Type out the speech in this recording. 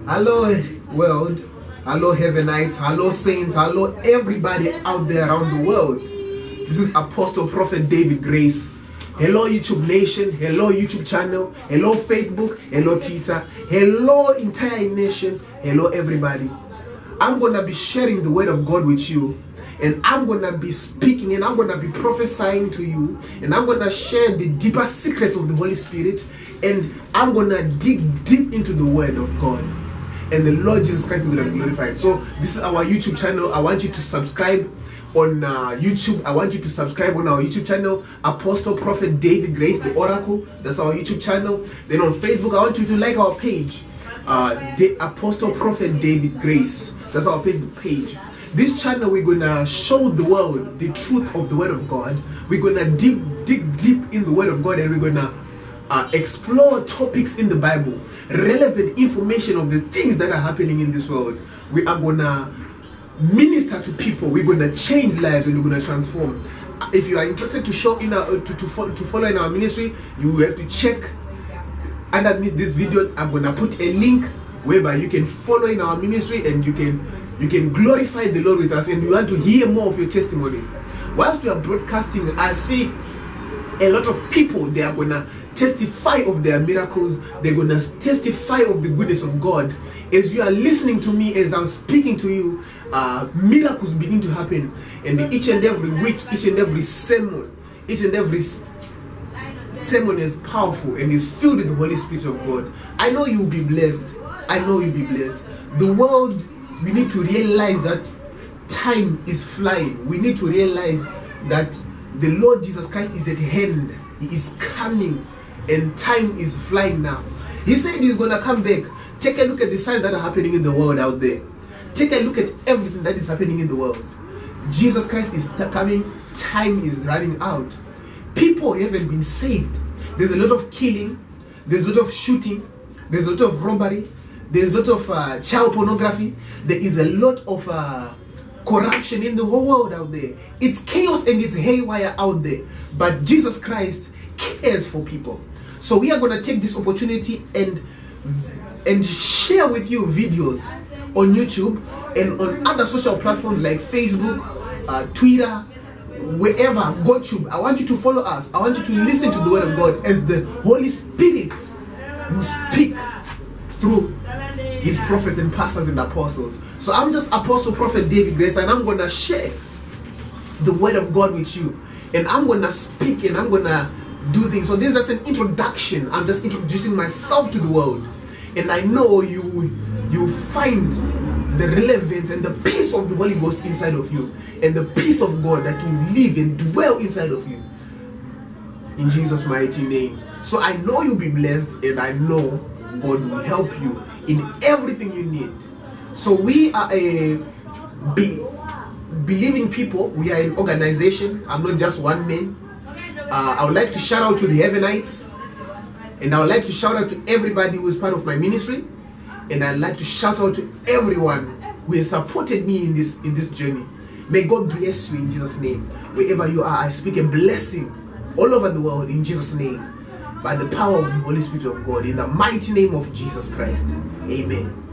Hello world, hello heavenites, hello saints, hello everybody out there around the world. This is Apostle Prophet David Grace. Hello YouTube nation, hello YouTube channel, hello Facebook, hello Twitter, hello entire nation, hello everybody. I'm gonna be sharing the word of God with you, and I'm gonna be speaking, and I'm gonna be prophesying to you, and I'm gonna share the deeper secrets of the Holy Spirit, and I'm gonna dig deep into the word of God, and the Lord Jesus Christ is gonna be glorified. So this is our YouTube channel. I want you to subscribe on YouTube. I want you to subscribe on our YouTube channel, Apostle Prophet David Grace, the Oracle. That's our YouTube channel. Then on Facebook, I want you to like our page, the Apostle Prophet David Grace. That's our Facebook page. This channel, we're gonna show the world the truth of the Word of God. We're gonna dig deep in the Word of God, and we're gonna explore topics in the Bible, relevant information of the things that are happening in this world. We are gonna minister to people. We're gonna change lives, and we're gonna transform. If you are interested to show in our to follow in our ministry, you have to check underneath this video. I'm gonna put a link whereby you can follow in our ministry, and you can glorify the Lord with us, and we want to hear more of your testimonies. Whilst we are broadcasting, I see a lot of people, they are gonna testify of their miracles. They're gonna testify of the goodness of God. As you are listening to me, as I'm speaking to you, miracles begin to happen. And each and every week, each and every sermon is powerful and is filled with the Holy Spirit of God. I know you'll be blessed. I know you'll be blessed. The world, we need to realize that time is flying. We need to realize that the Lord Jesus Christ is at hand. He is coming, and time is flying now. He said he's gonna come back. Take a look at the signs that are happening in the world out there. Take a look at everything that is happening in the world. Jesus Christ is coming. Time is running out. People haven't been saved. There's a lot of killing. There's a lot of shooting. There's a lot of robbery. There's a lot of child pornography. There is a lot of corruption in the whole world out there. It's chaos and it's haywire out there. But Jesus Christ cares for people. So we are going to take this opportunity and share with you videos on YouTube and on other social platforms like Facebook, Twitter, wherever, GoTube. I want you to follow us. I want you to listen to the Word of God as the Holy Spirit will speak through His prophets and pastors and apostles. So I'm just Apostle Prophet David Grace, and I'm going to share the Word of God with you. And I'm going to speak, and I'm going to do things. So this is just an introduction. I'm just introducing myself to the world. And I know you find the relevance and the peace of the Holy Ghost inside of you, and the peace of God that will live and dwell inside of you. In Jesus' mighty name. So I know you'll be blessed, and I know God will help you in everything you need. So we are a believing people. We are an organization. I'm not just one man. I would like to shout out to the Heavenites, and I would like to shout out to everybody who is part of my ministry, and I'd like to shout out to everyone who has supported me in this journey. May God bless you in Jesus' name. Wherever you are, I speak a blessing all over the world in Jesus' name, by the power of the Holy Spirit of God, in the mighty name of Jesus Christ. Amen.